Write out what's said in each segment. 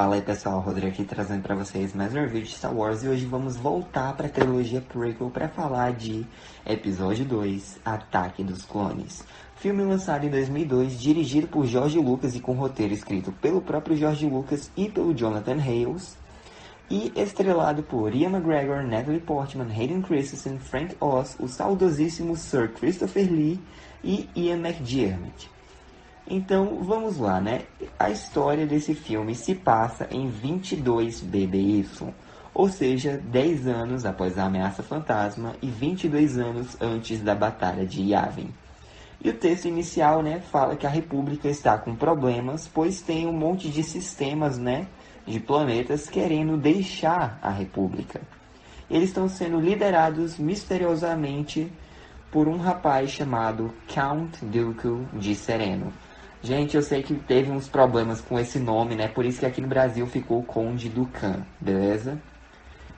Fala aí pessoal, Rodrigo aqui trazendo pra vocês mais um vídeo de Star Wars. E hoje vamos voltar pra trilogia prequel pra falar de Episódio 2, Ataque dos Clones. Filme lançado em 2002, dirigido por George Lucas e com roteiro escrito pelo próprio George Lucas e pelo Jonathan Hales. E estrelado por Ian McGregor, Natalie Portman, Hayden Christensen, Frank Oz, o saudosíssimo Sir Christopher Lee e Ian McDiarmid. Então, vamos lá, né? A história desse filme se passa em 22 BBY, ou seja, 10 anos após a ameaça fantasma e 22 anos antes da Batalha de Yavin. E o texto inicial, né, fala que a República está com problemas, pois tem um monte de sistemas, né, de planetas querendo deixar a República. Eles estão sendo liderados misteriosamente por um rapaz chamado Count Dooku de Sereno. Gente, eu sei que teve uns problemas com esse nome, né? Por isso que aqui no Brasil ficou Conde Dooku, beleza?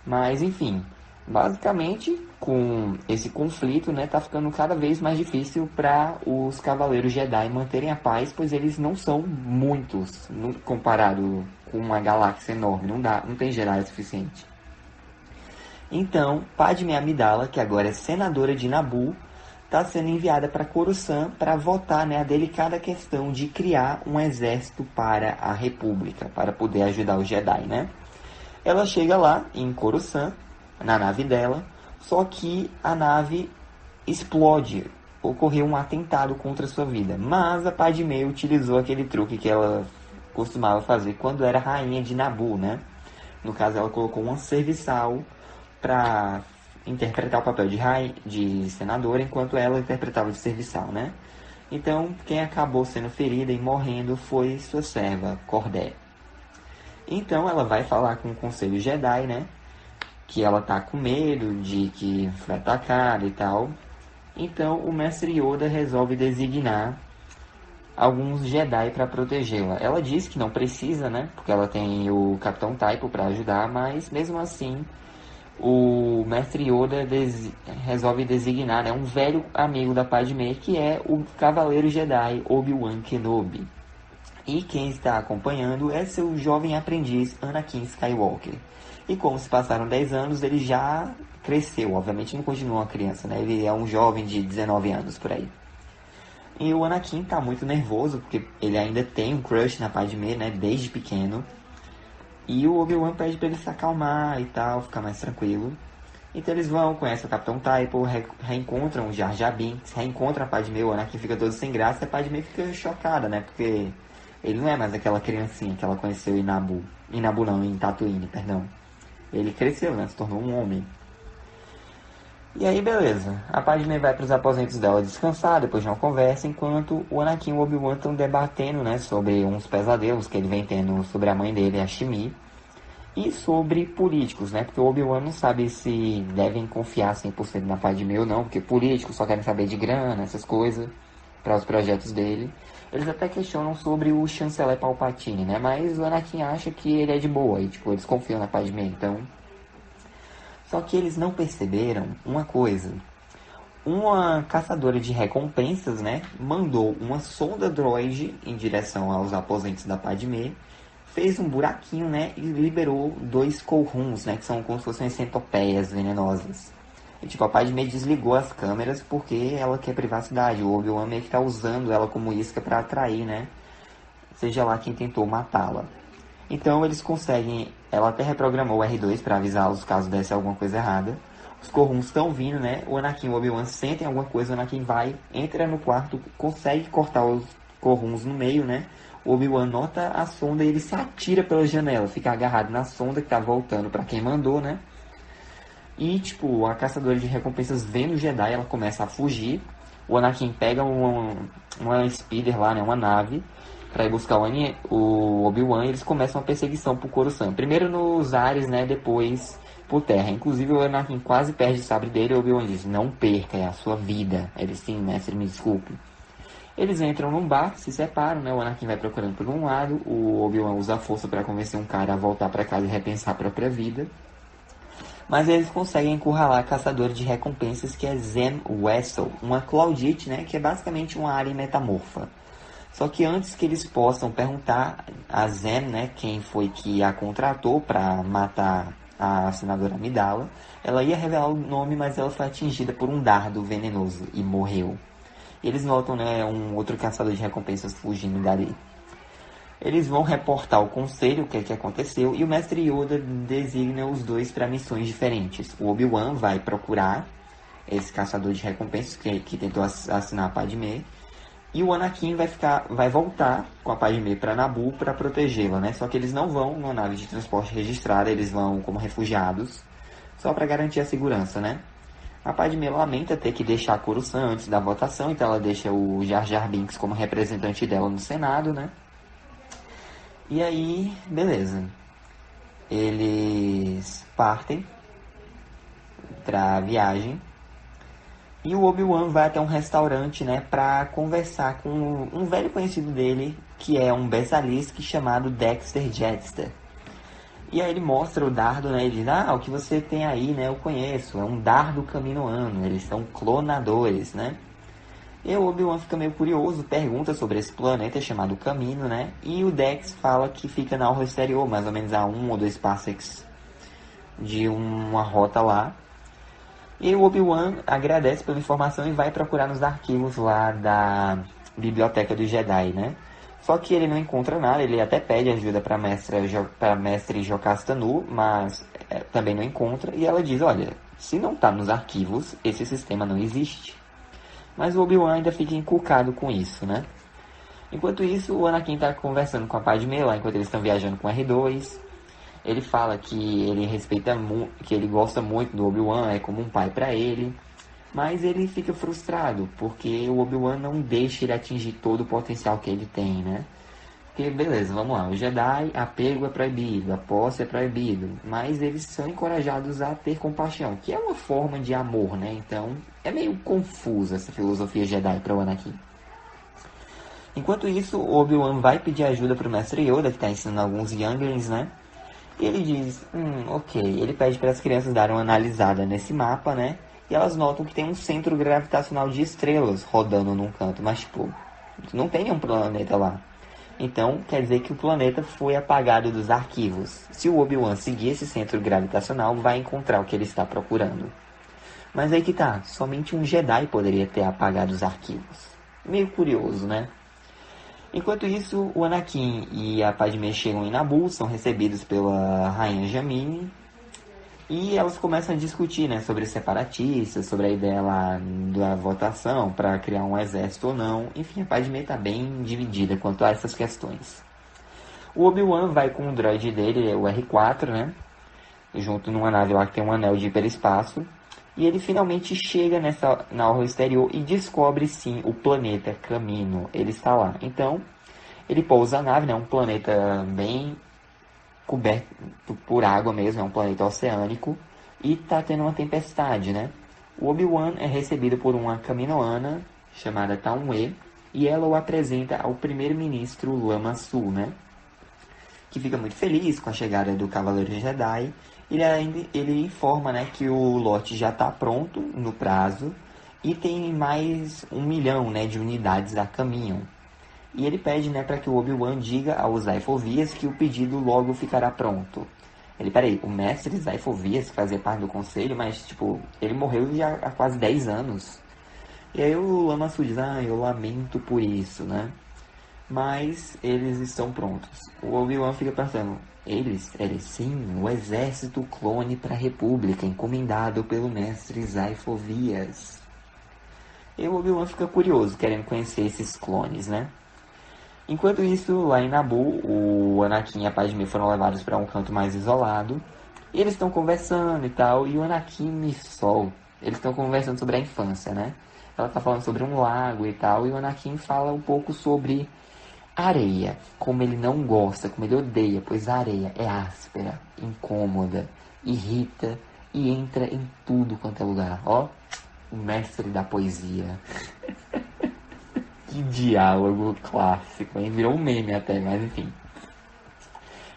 Mas, enfim, basicamente, com esse conflito, né? Tá ficando cada vez mais difícil para os Cavaleiros Jedi manterem a paz, pois eles não são muitos, comparado com uma galáxia enorme. Não tem Jedi o suficiente. Então, Padmé Amidala, que agora é senadora de Naboo, está sendo enviada para Coruscant para votar, né, a delicada questão de criar um exército para a República, para poder ajudar os Jedi, né? Ela chega lá em Coruscant, na nave dela, só que a nave explode, ocorreu um atentado contra a sua vida. Mas a Padmé utilizou aquele truque que ela costumava fazer quando era rainha de Naboo, né? No caso, ela colocou um serviçal para interpretar o papel de senadora, enquanto ela interpretava de serviçal, né? Então, quem acabou sendo ferida e morrendo foi sua serva, Cordé. Então, ela vai falar com o Conselho Jedi, né? Que ela tá com medo de que foi atacada e tal. Então, o Mestre Yoda resolve designar alguns Jedi para protegê-la. Ela diz que não precisa, né? Porque ela tem o Capitão Typo para ajudar, mas mesmo assim o Mestre Yoda resolve designar, né, um velho amigo da Padmé, que é o Cavaleiro Jedi Obi-Wan Kenobi. E quem está acompanhando é seu jovem aprendiz Anakin Skywalker. E como se passaram 10 anos, ele já cresceu. Obviamente não continua uma criança, né? Ele é um jovem de 19 anos por aí. E o Anakin está muito nervoso, porque ele ainda tem um crush na Padmé, né, desde pequeno. E o Obi-Wan pede pra ele se acalmar e tal, ficar mais tranquilo. Então eles vão, conhecem o Capitão Typo, reencontram o Jar Jar Binks, reencontram a Padmé, o Anakin fica todo sem graça e a Padmé fica chocada, né? Porque ele não é mais aquela criancinha que ela conheceu em Naboo. Em Naboo não, em Tatooine, perdão. Ele cresceu, né? Se tornou um homem. E aí, beleza. A Padmé vai para os aposentos dela descansar, depois de uma conversa, enquanto o Anakin e o Obi-Wan estão debatendo, né, sobre uns pesadelos que ele vem tendo sobre a mãe dele, a Shmi, e sobre políticos, né, porque o Obi-Wan não sabe se devem confiar 100% na Padmé ou não, porque políticos só querem saber de grana, essas coisas, para os projetos dele. Eles até questionam sobre o chanceler Palpatine, né, mas o Anakin acha que ele é de boa, e tipo, eles confiam na Padmé, então. Só que eles não perceberam uma coisa. Uma caçadora de recompensas, né, mandou uma sonda droide em direção aos aposentos da Padmé, fez um buraquinho, né, e liberou 2 Cohuns, né, que são como se fossem centopeias venenosas. E tipo, a Padmé desligou as câmeras porque ela quer privacidade. O Obi-Wan meio que tá usando ela como isca para atrair, né, seja lá quem tentou matá-la. Então eles conseguem, ela até reprogramou o R2 para avisá-los caso desse alguma coisa errada. Os Cohuns estão vindo, né? O Anakin e o Obi-Wan sentem alguma coisa, o Anakin vai, entra no quarto, consegue cortar os Cohuns no meio, né? O Obi-Wan nota a sonda e ele se atira pela janela, fica agarrado na sonda que tá voltando para quem mandou, né? E, tipo, a caçadora de recompensas vendo o Jedi, ela começa a fugir. O Anakin pega uma speeder lá, né? Uma nave, para ir buscar o Obi-Wan, e eles começam a perseguição por Coruscant. Primeiro nos ares, né, depois por terra. Inclusive o Anakin quase perde o sabre dele e o Obi-Wan diz, não perca, é a sua vida. Ele, sim, mestre, me desculpe. Eles entram num bar, se separam, né, o Anakin vai procurando por um lado, o Obi-Wan usa a força para convencer um cara a voltar para casa e repensar a própria vida. Mas eles conseguem encurralar a caçadora de recompensas, que é Zem Wessel, uma Claudite, né, que é basicamente uma alien metamorfa. Só que antes que eles possam perguntar a Zen, né, quem foi que a contratou para matar a senadora Amidala, ela ia revelar o nome, mas ela foi atingida por um dardo venenoso e morreu. E eles notam, né, um outro caçador de recompensas fugindo dali. Eles vão reportar ao conselho o que aconteceu e o mestre Yoda designa os dois para missões diferentes. O Obi-Wan vai procurar esse caçador de recompensas que tentou assassinar a Padmé. E o Anakin vai voltar com a Padmé para Naboo para protegê-la, né? Só que eles não vão numa nave de transporte registrada, eles vão como refugiados, só para garantir a segurança, né? A Padmé lamenta ter que deixar Coruscant antes da votação, então ela deixa o Jar Jar Binks como representante dela no Senado, né? E aí, beleza. Eles partem pra viagem. E o Obi-Wan vai até um restaurante, né, pra conversar com um velho conhecido dele, que é um Bessalisk chamado Dexter Jettster. E aí ele mostra o dardo, né, ele diz, o que você tem aí, né, eu conheço, é um dardo caminoano, eles são clonadores, né. E o Obi-Wan fica meio curioso, pergunta sobre esse planeta chamado Camino, né, e o Dex fala que fica na orla exterior, mais ou menos a 1 ou 2 parsecs de uma rota lá. E o Obi-Wan agradece pela informação e vai procurar nos arquivos lá da Biblioteca do Jedi, né? Só que ele não encontra nada, ele até pede ajuda para mestre Jocasta Nu, mas também não encontra. E ela diz, olha, se não está nos arquivos, esse sistema não existe. Mas o Obi-Wan ainda fica encucado com isso, né? Enquanto isso, o Anakin está conversando com a Padmé lá, enquanto eles estão viajando com o R2. Ele fala que ele respeita que ele gosta muito do Obi-Wan, é como um pai para ele, mas ele fica frustrado porque o Obi-Wan não deixa ele atingir todo o potencial que ele tem, né? Porque beleza, vamos lá, o Jedi, apego é proibido, a posse é proibido, mas eles são encorajados a ter compaixão, que é uma forma de amor, né? Então é meio confusa essa filosofia Jedi para o Anakin. Enquanto isso, o Obi-Wan vai pedir ajuda para o Mestre Yoda, que está ensinando alguns Younglings, né? E ele diz, ok. Ele pede para as crianças darem uma analisada nesse mapa, né? E elas notam que tem um centro gravitacional de estrelas rodando num canto. Mas, tipo, não tem nenhum planeta lá. Então, quer dizer que o planeta foi apagado dos arquivos. Se o Obi-Wan seguir esse centro gravitacional, vai encontrar o que ele está procurando. Mas aí que tá, somente um Jedi poderia ter apagado os arquivos. Meio curioso, né? Enquanto isso, o Anakin e a Padmé chegam em Naboo, são recebidos pela Rainha Jamine, e elas começam a discutir, né, sobre separatistas, sobre a ideia lá da votação para criar um exército ou não. Enfim, a Padmé está bem dividida quanto a essas questões. O Obi-Wan vai com o droid dele, o R4, né, junto numa nave lá que tem um anel de hiperespaço, e ele finalmente chega na orla exterior e descobre sim o planeta Camino. Ele está lá. Então, ele pousa a nave, né? Um planeta bem coberto por água mesmo, é um planeta oceânico. E está tendo uma tempestade, né? O Obi-Wan é recebido por uma caminoana chamada Taunwe. E ela o apresenta ao primeiro-ministro Lama Su, né? Que fica muito feliz com a chegada do Cavaleiro Jedi. Ele informa, né, que o lote já está pronto no prazo e tem mais 1 milhão, né, de unidades a caminho. E ele pede, né, para que o Obi-Wan diga aos Zaifovias que o pedido logo ficará pronto. Peraí, o mestre Zaifovias, que fazia parte do conselho, mas, tipo, ele morreu já há quase 10 anos. E aí o Lama Su diz, eu lamento por isso, né? Mas eles estão prontos. O Obi-Wan fica pensando, eles sim, o exército clone para a República, encomendado pelo mestre Zaifovias. E o Obi-Wan fica curioso, querendo conhecer esses clones, né? Enquanto isso, lá em Naboo, o Anakin e a Padmé foram levados para um canto mais isolado. E eles estão conversando e tal, e o Anakin me solta. Eles estão conversando sobre a infância, né? Ela está falando sobre um lago e tal, e o Anakin fala um pouco sobre areia, como ele não gosta, como ele odeia, pois a areia é áspera, incômoda, irrita e entra em tudo quanto é lugar. Ó, o mestre da poesia. Que diálogo clássico, hein? Virou um meme até, mas enfim.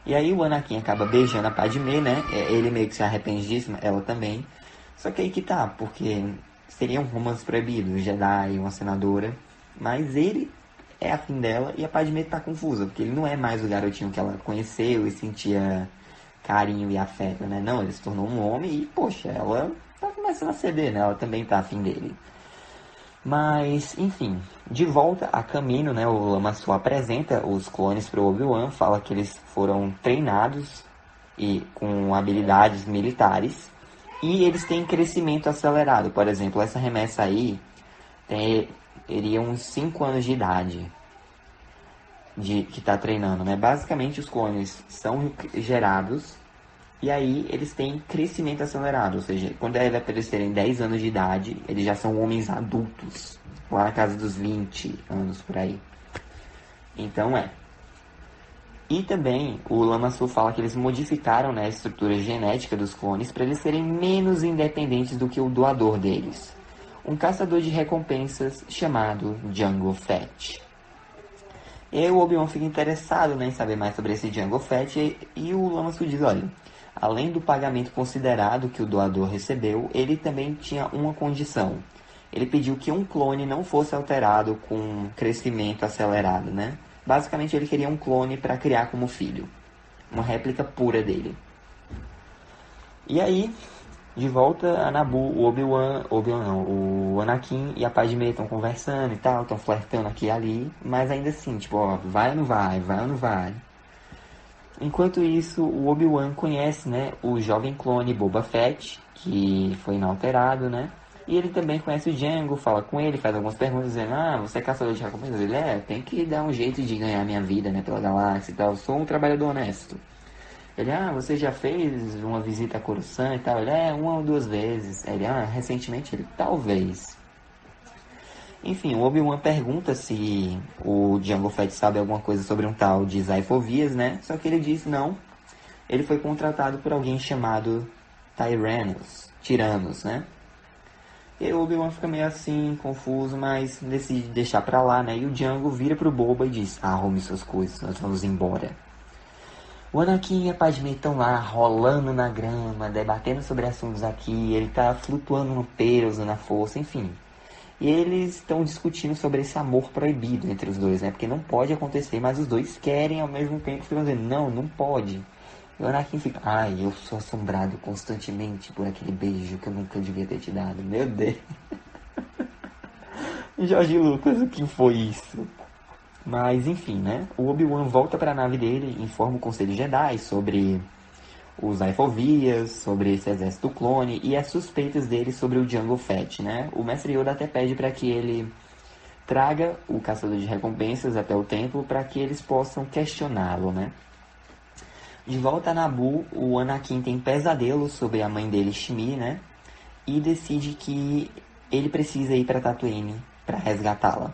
E aí o Anakin acaba beijando a Padmé, né? Ele meio que se arrepende disso, ela também. Só que aí que tá, porque seria um romance proibido, Jedi, uma senadora. Mas ele é afim dela e a Padmé tá confusa, porque ele não é mais o garotinho que ela conheceu e sentia carinho e afeto, né? Não, ele se tornou um homem e, poxa, ela tá começando a ceder, né? Ela também tá afim dele. Mas, enfim, de volta a caminho, né? O Lama Su apresenta os clones pro Obi-Wan, fala que eles foram treinados e com habilidades militares e eles têm crescimento acelerado. Por exemplo, essa remessa aí teria uns 5 anos de idade que tá treinando, né? Basicamente os clones são gerados e aí eles têm crescimento acelerado, ou seja, quando eles aparecerem 10 anos de idade, eles já são homens adultos, lá na casa dos 20 anos por aí. Então E também o Lama Su fala que eles modificaram, né, a estrutura genética dos clones para eles serem menos independentes do que o doador deles. Um caçador de recompensas chamado Jango Fett. E o Obi-Wan fica interessado, né, em saber mais sobre esse Jango Fett e o Lama Su diz, olha, além do pagamento considerado que o doador recebeu, ele também tinha uma condição. Ele pediu que um clone não fosse alterado com crescimento acelerado, né? Basicamente ele queria um clone para criar como filho. Uma réplica pura dele. E aí, de volta a Naboo, o Anakin e a Padmé estão conversando e tal, estão flertando aqui e ali, mas ainda assim, tipo, ó, vai ou não vai, vai ou não vai. Enquanto isso, o Obi-Wan conhece, né, o jovem clone Boba Fett, que foi inalterado, né? E ele também conhece o Jango, fala com ele, faz algumas perguntas, dizendo, você é caçador de recompensas? Ele tem que dar um jeito de ganhar minha vida, né, pela galáxia e tal, eu sou um trabalhador honesto. Ele, você já fez uma visita a Coruscant e tal? Ele, 1 ou 2 vezes. Ele, recentemente? Ele, talvez. Enfim, o Obi-Wan pergunta se o Jango Fett sabe alguma coisa sobre um tal de Zyphovias, né? Só que ele diz não. Ele foi contratado por alguém chamado Tiranos, né? E o Obi-Wan fica meio assim, confuso, mas decide deixar pra lá, né? E o Jango vira pro Boba e diz, arrume suas coisas, nós vamos embora. O Anakin e a Padmé estão lá, rolando na grama, debatendo sobre assuntos aqui, ele tá flutuando no pelo, usando a força, enfim. E eles estão discutindo sobre esse amor proibido entre os dois, né? Porque não pode acontecer, mas os dois querem ao mesmo tempo, ficam dizendo, não pode. E o Anakin fica, eu sou assombrado constantemente por aquele beijo que eu nunca devia ter te dado. Meu Deus. Jorge Lucas, o que foi isso? Mas, enfim, né? O Obi-Wan volta para a nave dele, informa o Conselho Jedi sobre os Zyphovias, sobre esse exército clone e as suspeitas dele sobre o Jango Fett, né? O Mestre Yoda até pede para que ele traga o caçador de recompensas até o templo para que eles possam questioná-lo, né? De volta a Naboo, o Anakin tem pesadelos sobre a mãe dele, Shmi, né? E decide que ele precisa ir para Tatooine para resgatá-la.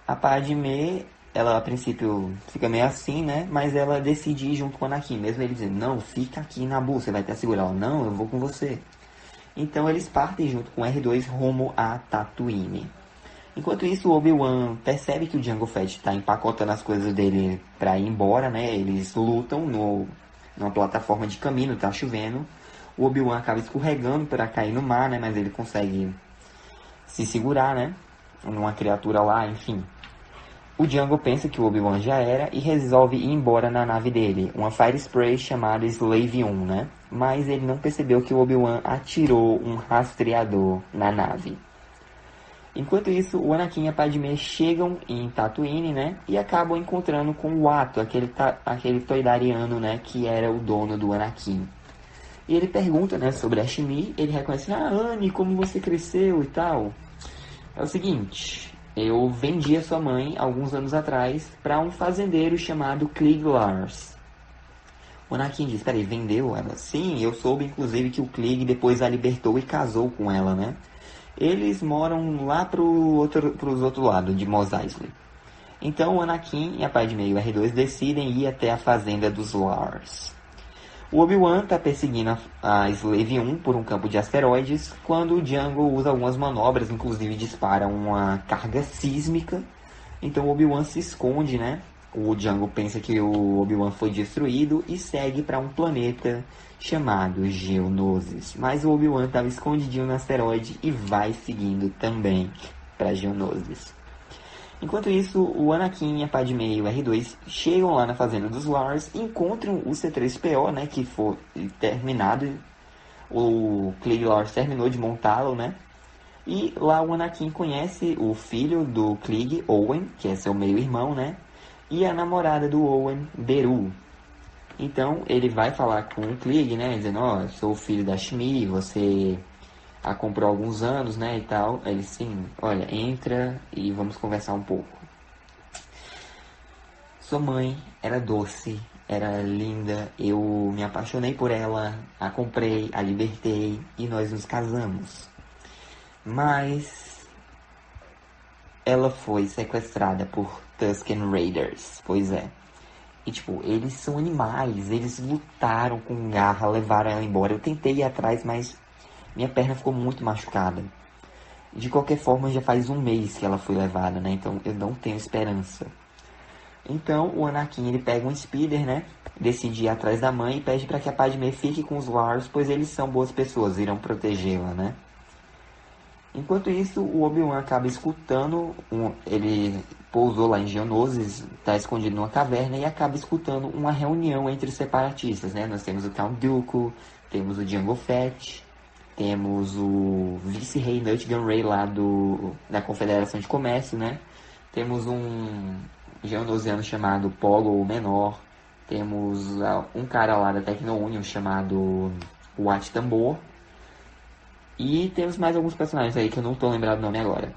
A Padmé, ela a princípio fica meio assim, né? Mas ela decide ir junto com o Anakin, mesmo ele dizendo, não, fica aqui em Naboo, você vai ter a segurar ela. Não, eu vou com você. Então eles partem junto com o R2 rumo a Tatooine. Enquanto isso, o Obi-Wan percebe que o Jango Fett está empacotando as coisas dele para ir embora, né? Eles lutam numa plataforma de caminho, tá chovendo. O Obi-Wan acaba escorregando para cair no mar, né? Mas ele consegue se segurar, né? Numa criatura lá, enfim. O Jango pensa que o Obi-Wan já era e resolve ir embora na nave dele, uma Fire Spray chamada Slave 1, né? Mas ele não percebeu que o Obi-Wan atirou um rastreador na nave. Enquanto isso, o Anakin e a Padmé chegam em Tatooine, né? E acabam encontrando com o Watto, aquele Toydariano, né? Que era o dono do Anakin. E ele pergunta, né? Sobre a Shmi. Ele reconhece, Annie, como você cresceu e tal. É o seguinte, eu vendi a sua mãe, alguns anos atrás, para um fazendeiro chamado Cliegg Lars. O Anakin diz, peraí, vendeu ela? Sim, eu soube, inclusive, que o Cliegg depois a libertou e casou com ela, né? Eles moram lá pros outro lado, de Mos Eisley. Então o Anakin e a Padmé e o R2 decidem ir até a fazenda dos Lars. O Obi-Wan está perseguindo a Slave 1 por um campo de asteroides, quando o Jango usa algumas manobras, inclusive dispara uma carga sísmica. Então o Obi-Wan se esconde, né? O Jango pensa que o Obi-Wan foi destruído e segue para um planeta chamado Geonosis. Mas o Obi-Wan estava escondidinho no asteroide e vai seguindo também para Geonosis. Enquanto isso, o Anakin, a Padmé e o R2 chegam lá na fazenda dos Lars, encontram o C-3PO, né, que foi terminado, o Cliegg Lars terminou de montá-lo, né, e lá o Anakin conhece o filho do Cliegg, Owen, que é seu meio-irmão, né, e a namorada do Owen, Beru. Então ele vai falar com o Cliegg, né, dizendo, ó, sou o filho da Shmi, você a comprou há alguns anos, né, e tal. Ele, sim, olha, entra e vamos conversar um pouco. Sua mãe era doce, era linda, eu me apaixonei por ela, a comprei, a libertei e nós nos casamos. Mas ela foi sequestrada por Tusken Raiders, pois é. E tipo, eles são animais, eles lutaram com garra, levaram ela embora. Eu tentei ir atrás, mas minha perna ficou muito machucada. De qualquer forma, já faz um mês que ela foi levada, né? Então eu não tenho esperança. Então o Anakin, ele pega um speeder, né? Decide ir atrás da mãe e pede para que a Padmé fique com os Lars, pois eles são boas pessoas, irão protegê-la, né? Enquanto isso, o Obi-Wan acaba escutando, ele pousou lá em Geonosis, está escondido numa caverna e acaba escutando uma reunião entre os separatistas, né? Nós temos o Count Dooku, temos o Jango Fett, temos o vice-rei Nut Gunray lá da Confederação de Comércio, né? Temos um geonosiano chamado Poggle o Menor, temos um cara lá da Tecno Union chamado Wat Tambor, e temos mais alguns personagens aí que eu não tô lembrado o nome agora.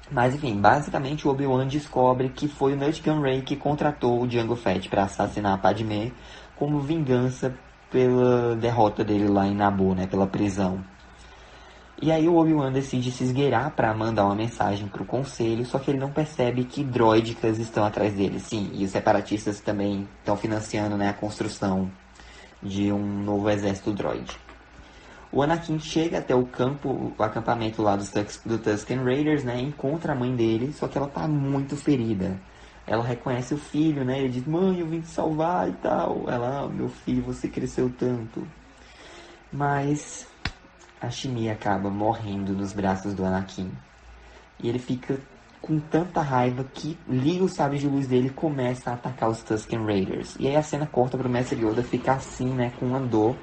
Mas enfim, basicamente o Obi-Wan descobre que foi o Nut Gunray que contratou o Jango Fett para assassinar a Padmé como vingança pela derrota dele lá em Naboo, né, pela prisão. E aí o Obi-Wan decide se esgueirar para mandar uma mensagem pro conselho, só que ele não percebe que droids estão atrás dele. Sim, e os separatistas também estão financiando, né, a construção de um novo exército droid. O Anakin chega até o acampamento lá do Tusken Raiders, né? Encontra a mãe dele, só que ela tá muito ferida. Ela reconhece o filho, né? Ele diz, mãe, eu vim te salvar e tal. Ela, meu filho, você cresceu tanto. Mas a Shmi acaba morrendo nos braços do Anakin. E ele fica com tanta raiva que liga o sabre de luz dele e começa a atacar os Tusken Raiders. E aí a cena corta pro Mestre Yoda ficar assim, né? Com uma dor.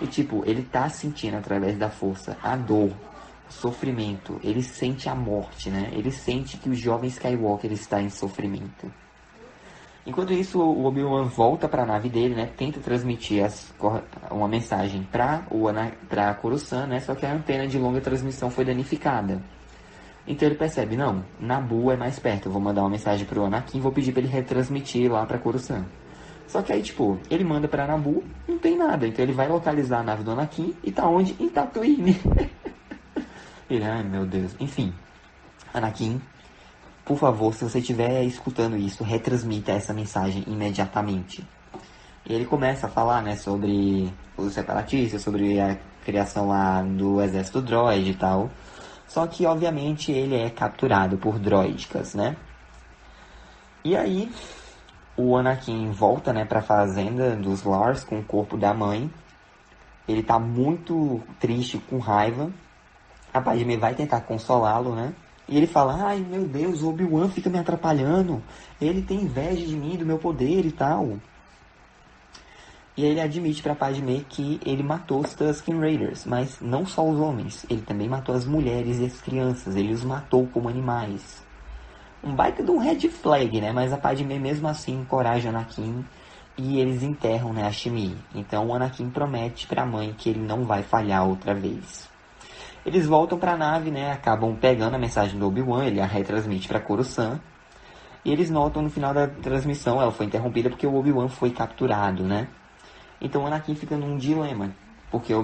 E tipo, ele tá sentindo através da força a dor, o sofrimento. Ele sente a morte, né? Ele sente que o jovem Skywalker está em sofrimento. Enquanto isso, o Obi-Wan volta para a nave dele, né? Tenta transmitir uma mensagem para Coruscant, né? Só que a antena de longa transmissão foi danificada. Então ele percebe, não, Naboo é mais perto. Eu vou mandar uma mensagem pro Anakin e vou pedir para ele retransmitir lá para Coruscant. Só que aí, tipo, ele manda pra Naboo, não tem nada. Então ele vai localizar a nave do Anakin e tá onde? Em Tatooine. Ele, ai meu Deus. Enfim, Anakin, por favor, se você estiver escutando isso, retransmita essa mensagem imediatamente. E ele começa a falar, né, sobre os separatistas, sobre a criação lá do exército droid e tal. Só que, obviamente, ele é capturado por droidicas, né? E aí o Anakin volta, né, pra fazenda dos Lars com o corpo da mãe. Ele tá muito triste, com raiva. A Padmé vai tentar consolá-lo, né? E ele fala, ai meu Deus, o Obi-Wan fica me atrapalhando. Ele tem inveja de mim, do meu poder e tal. E ele admite pra Padmé que ele matou os Tusken Raiders. Mas não só os homens. Ele também matou as mulheres e as crianças. Ele os matou como animais. Um baita de um red flag, né? Mas a Padmé mesmo assim encoraja o Anakin e eles enterram, né, a Shmi. Então o Anakin promete pra mãe que ele não vai falhar outra vez. Eles voltam pra nave, né? Acabam pegando a mensagem do Obi-Wan, ele a retransmite pra Coruscant. E eles notam no final da transmissão, ela foi interrompida porque o Obi-Wan foi capturado, né? Então o Anakin fica num dilema. Porque o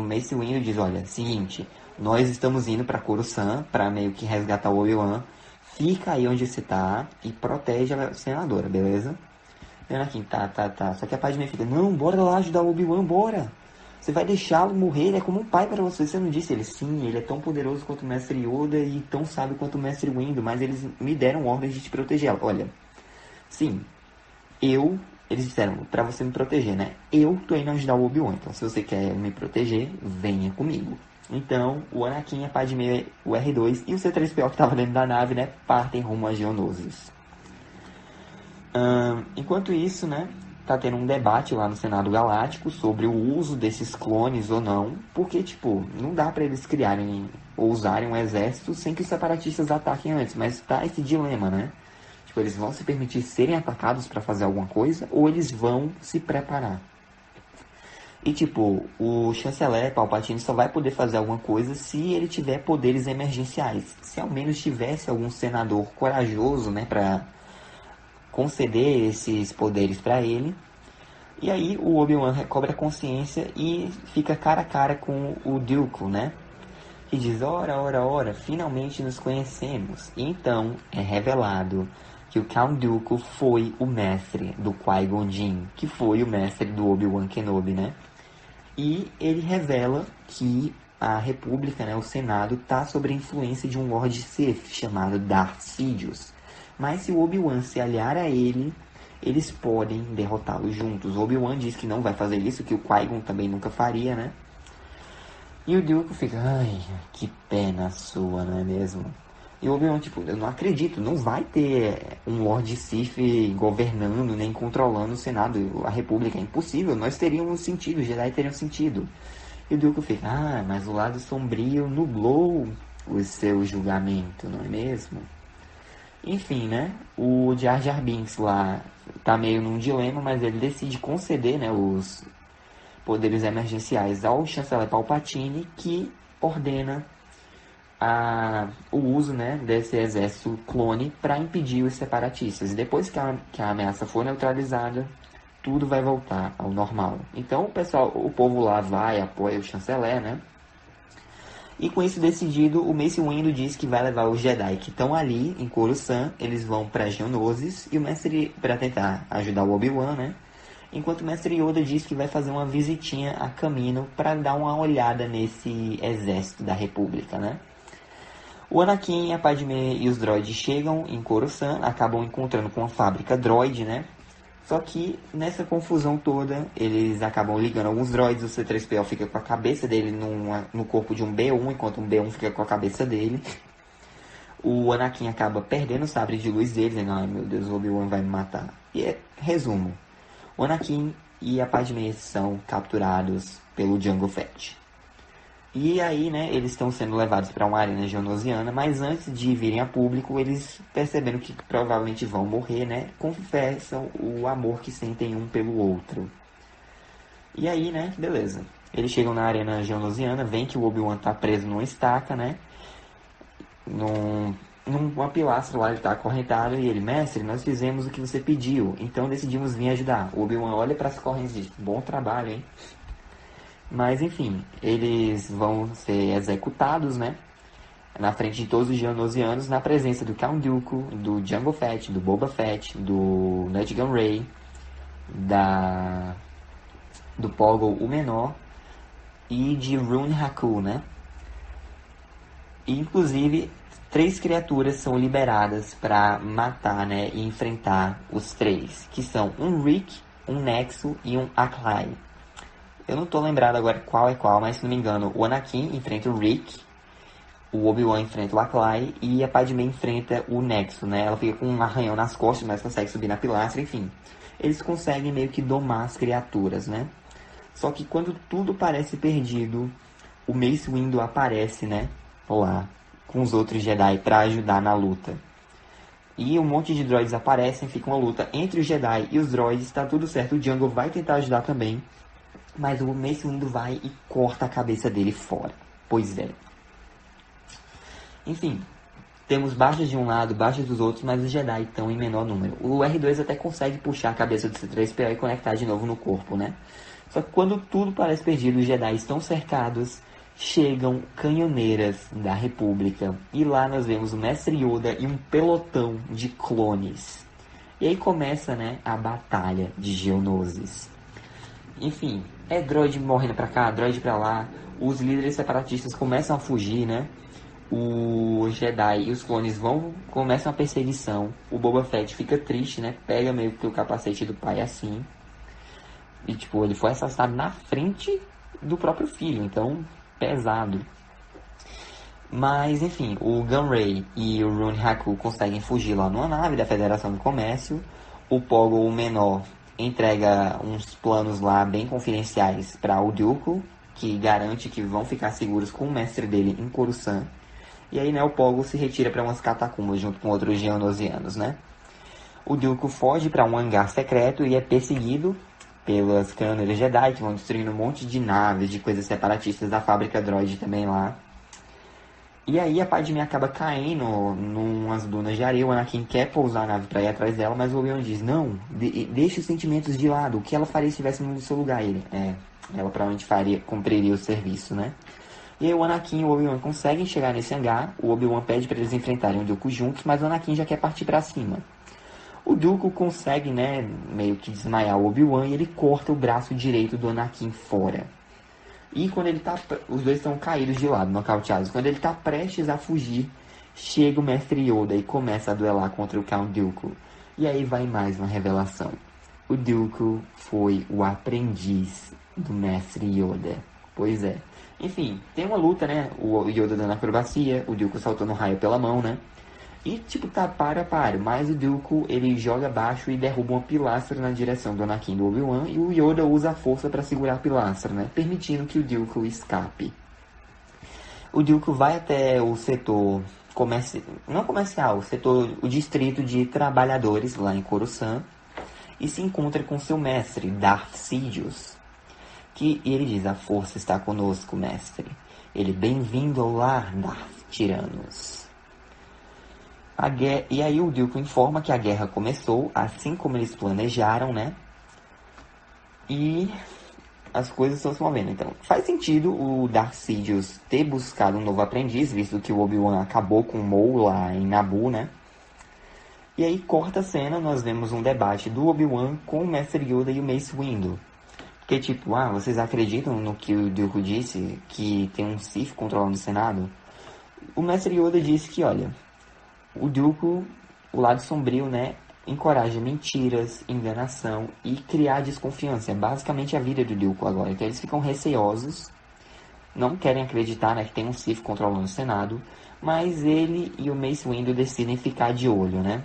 Mace Windu diz, olha, seguinte, nós estamos indo pra Coruscant pra meio que resgatar o Obi-Wan. Fica aí onde você tá e protege a senadora, beleza? E o Anakin, tá. Só que a Padmé fica, não, bora lá ajudar o Obi-Wan, bora. Você vai deixá-lo morrer, ele é como um pai para você. Você não disse ele, sim, ele é tão poderoso quanto o Mestre Yoda e tão sábio quanto o Mestre Windu, mas eles me deram ordens de te proteger. Olha, sim, eles disseram, pra você me proteger, né? Eu tô indo ajudar o Obi-Wan, então se você quer me proteger, venha comigo. Então, o Anakin, a Padmé, o R2 e o C-3PO que estava dentro da nave, né, partem rumo a Geonosis. Enquanto isso, né, tá tendo um debate lá no Senado Galáctico sobre o uso desses clones ou não, porque, tipo, não dá pra eles criarem ou usarem um exército sem que os separatistas ataquem antes, mas tá esse dilema, né? Tipo, eles vão se permitir serem atacados pra fazer alguma coisa ou eles vão se preparar. E, tipo, o chanceler Palpatine só vai poder fazer alguma coisa se ele tiver poderes emergenciais. Se ao menos tivesse algum senador corajoso, né, pra conceder esses poderes pra ele. E aí o Obi-Wan recobra a consciência e fica cara a cara com o Dooku, né? E diz, ora, finalmente nos conhecemos. E então é revelado que o Count Dooku foi o mestre do Qui-Gon Jinn, que foi o mestre do Obi-Wan Kenobi, né? E ele revela que a República, né, o Senado, está sob a influência de um Lord Sith chamado Darth Sidious. Mas se o Obi-Wan se aliar a ele, eles podem derrotá-lo juntos. O Obi-Wan diz que não vai fazer isso, que o Qui-Gon também nunca faria, né? E o Dooku fica, ai, que pena sua, não é mesmo? E o Obi-Wan, tipo, eu não acredito, não vai ter um Lord Sith governando nem controlando o Senado, a República, é impossível, nós teríamos sentido, os Jedi teriam sentido. E o Dooku fica, mas o lado sombrio nublou o seu julgamento, não é mesmo? Enfim, né, o Jar Jar Binks lá tá meio num dilema, mas ele decide conceder, né, os poderes emergenciais ao chanceler Palpatine, que ordena o uso, né, desse exército clone para impedir os separatistas. E depois que a ameaça for neutralizada, tudo vai voltar ao normal. Então o povo lá vai, apoia o chanceler, né? E com isso decidido, o Mace Windu diz que vai levar os Jedi que estão ali em Coruscant, eles vão para Geonosis, e o mestre, para tentar ajudar o Obi-Wan, né? Enquanto o mestre Yoda diz que vai fazer uma visitinha a caminho para dar uma olhada nesse exército da República, né? O Anakin, a Padmé e os droids chegam em Coruscant, acabam encontrando com uma fábrica droid, né? Só que nessa confusão toda, eles acabam ligando alguns droids, o C-3PO fica com a cabeça dele no corpo de um B1, enquanto um B1 fica com a cabeça dele. O Anakin acaba perdendo o sabre de luz dele, dizendo, ai meu Deus, o Obi-Wan vai me matar. E resumo, o Anakin e a Padmé são capturados pelo Jango Fett. E aí, né, eles estão sendo levados para uma arena geonosiana, mas antes de virem a público, eles percebendo que provavelmente vão morrer, né, confessam o amor que sentem um pelo outro. E aí, né, beleza. Eles chegam na arena geonosiana, veem que o Obi-Wan tá preso numa estaca, né, numa pilastra lá, ele tá acorrentado, e ele, mestre, nós fizemos o que você pediu, então decidimos vir ajudar. O Obi-Wan olha para as correntes e diz, bom trabalho, hein. Mas enfim, eles vão ser executados, né? Na frente de todos os geonosianos, na presença do Count Dooku, do Jango Fett, do Boba Fett, do Nute Gunray, do Poggle o Menor e de Rune Haku, né? E, inclusive, 3 criaturas são liberadas para matar, né? E enfrentar os 3, que são um Rick, um Nexo e um Aklai. Eu não tô lembrado agora qual é qual, mas se não me engano, o Anakin enfrenta o Rick, o Obi-Wan enfrenta o Aklai e a Padmé enfrenta o Nexo, né? Ela fica com um arranhão nas costas, mas consegue subir na pilastra, enfim. Eles conseguem meio que domar as criaturas, né? Só que quando tudo parece perdido, o Mace Windu aparece, né? Lá, com os outros Jedi pra ajudar na luta. E um monte de droids aparecem, fica uma luta entre os Jedi e os droids, tá tudo certo. O Jango vai tentar ajudar também. Mas o Mace Windu vai e corta a cabeça dele fora. Pois é. Enfim, temos baixas de um lado, baixas dos outros, mas os Jedi estão em menor número. O R2 até consegue puxar a cabeça do C-3PO e conectar de novo no corpo, né? Só que quando tudo parece perdido, os Jedi estão cercados, chegam canhoneiras da República. E lá nós vemos o Mestre Yoda e um pelotão de clones. E aí começa, né, a batalha de Geonosis. Enfim, é droid morrendo pra cá, droid pra lá. Os líderes separatistas começam a fugir, né? Os Jedi e os clones começam a perseguição. O Boba Fett fica triste, né? Pega meio que o capacete do pai assim. E tipo, ele foi assassinado na frente do próprio filho, então pesado. Mas, enfim, o Gunray e o Rune Haku conseguem fugir lá numa nave da Federação do Comércio. O Pogo, o menor, entrega uns planos lá bem confidenciais para o Dooku, que garante que vão ficar seguros com o mestre dele em Coruscant. E aí, né, o Pogo se retira para umas catacumbas junto com outros geonosianos, né? O Dooku foge para um hangar secreto e é perseguido pelas câmeras Jedi, que vão destruindo um monte de naves, de coisas separatistas da fábrica droid também lá. E aí a Padmé acaba caindo numas dunas de areia. O Anakin quer pousar a nave pra ir atrás dela, mas o Obi-Wan diz, não, deixa os sentimentos de lado, o que ela faria se estivesse no seu lugar? Ela provavelmente cumpriria o serviço, né? E aí o Anakin e o Obi-Wan conseguem chegar nesse hangar. O Obi-Wan pede para eles enfrentarem o Dooku juntos, mas o Anakin já quer partir pra cima. O Dooku consegue, né, meio que desmaiar o Obi-Wan e ele corta o braço direito do Anakin fora. E quando os dois estão caídos de lado, nocauteados. Quando ele está prestes a fugir, chega o Mestre Yoda e começa a duelar contra o Count Dooku. E aí vai mais uma revelação. O Dooku foi o aprendiz do Mestre Yoda. Pois é. Enfim, tem uma luta, né? O Yoda dando acrobacia, o Dooku saltando raio pela mão, né? E tipo, tá para. Mas o Dooku, ele joga abaixo e derruba uma pilastra na direção do Anakin e do Obi-Wan. E o Yoda usa a força para segurar a pilastra, né? Permitindo que o Dooku escape. O Dooku vai até o setor não comercial, o distrito de trabalhadores lá em Coruscant. E se encontra com seu mestre, Darth Sidious. E ele diz, a força está conosco, mestre. Ele, bem-vindo ao lar, Darth Tyrannus. E aí o Dooku informa que a guerra começou, assim como eles planejaram, né? E as coisas estão se movendo. Então, faz sentido o Darth Sidious ter buscado um novo aprendiz, visto que o Obi-Wan acabou com o Maul lá em Naboo, né? E aí, corta a cena, nós vemos um debate do Obi-Wan com o Mestre Yoda e o Mace Windu. Porque, tipo, vocês acreditam no que o Dooku disse, que tem um Sith controlando o Senado? O Mestre Yoda disse que, olha, o Dooku, o lado sombrio, né, encoraja mentiras, enganação e criar desconfiança. É basicamente a vida do Dooku agora. Então eles ficam receosos, não querem acreditar, né, que tem um Sith controlando o Senado, mas ele e o Mace Windu decidem ficar de olho, né?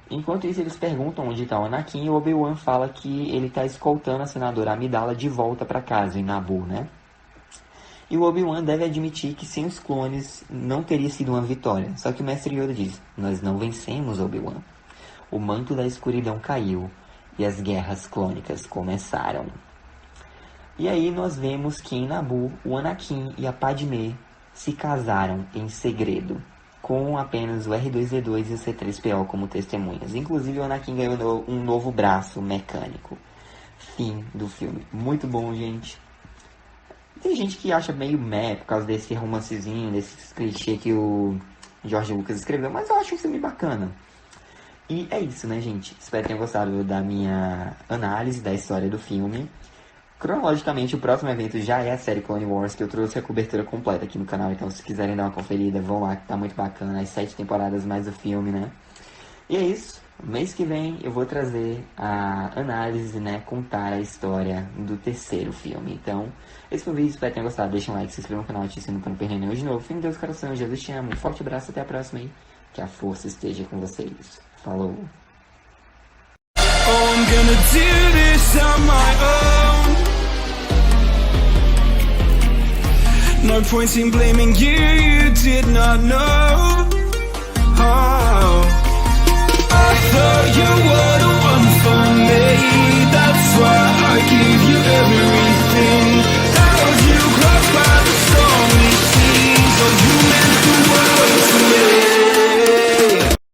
Enquanto isso, eles perguntam onde está o Anakin e o Obi-Wan fala que ele está escoltando a senadora Amidala de volta para casa, em Naboo, né? E o Obi-Wan deve admitir que sem os clones não teria sido uma vitória. Só que o Mestre Yoda diz, nós não vencemos, Obi-Wan. O manto da escuridão caiu e as guerras clônicas começaram. E aí nós vemos que em Naboo, o Anakin e a Padmé se casaram em segredo, com apenas o R2-D2 e o C3PO como testemunhas. Inclusive o Anakin ganhou um novo braço mecânico. Fim do filme. Muito bom, gente. Tem gente que acha meio meh por causa desse romancezinho, desse clichê que o George Lucas escreveu, mas eu acho um filme bacana. E é isso, né, gente? Espero que tenham gostado da minha análise da história do filme. Cronologicamente, o próximo evento já é a série Clone Wars, que eu trouxe a cobertura completa aqui no canal. Então, se quiserem dar uma conferida, vão lá, que tá muito bacana. As 7 temporadas mais o filme, né? E é isso. Mês que vem eu vou trazer a análise, né? Contar a história do terceiro filme. Então, esse foi o vídeo. Espero que tenham gostado. Deixa um like, se inscreva no canal, ative o sininho pra não perder nenhum de novo. Fim de Deus, coração. Jesus te amo. Um forte abraço. Até a próxima aí. Que a força esteja com vocês. Falou. Oh, I'm gonna do this on my own. No point in blaming you, you did not know.